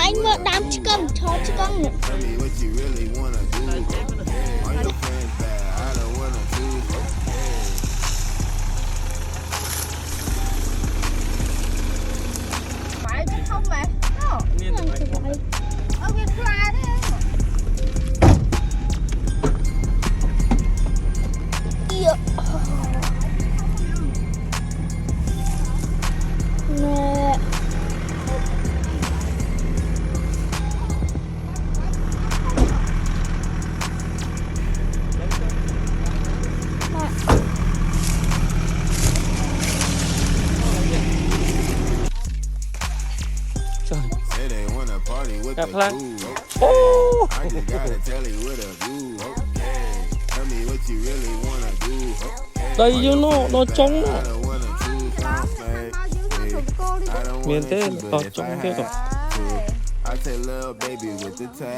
anh mơ đám chứ cân cho chứ cân phải chứ không mà nó ở bên pha đấy nè Gặp lăng. Đây vô nó trống nó. Miền thế to trống thế rồi.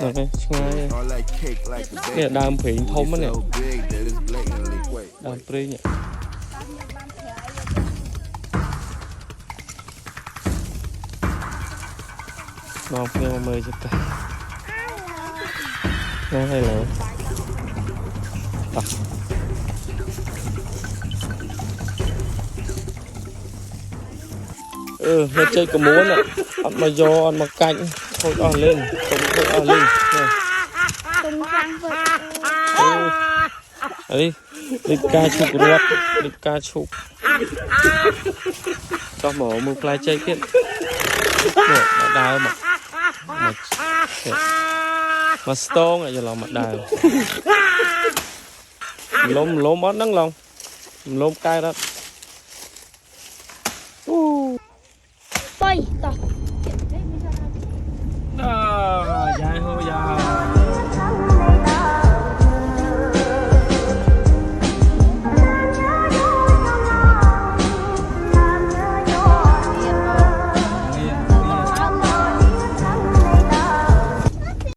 Rồi đây, ngay. Nè đàm phỉ thông á nè. Đàm phỉ nhỉ. Ngon nhưng mà mời cho ta. Ngon hay là nó chơi có muốn ạ. Ăn mà giò, ăn mà canh. Thôi lên, thôi lên. tung răng vượt Đấy, đi ca chụp ruột, đi ca chụp. Cho mổ một play chơi kiện. Nè, mà đào mà stone này giờ lòng mặt đào. Lôm bón nắng lòng. Lôm cay đó.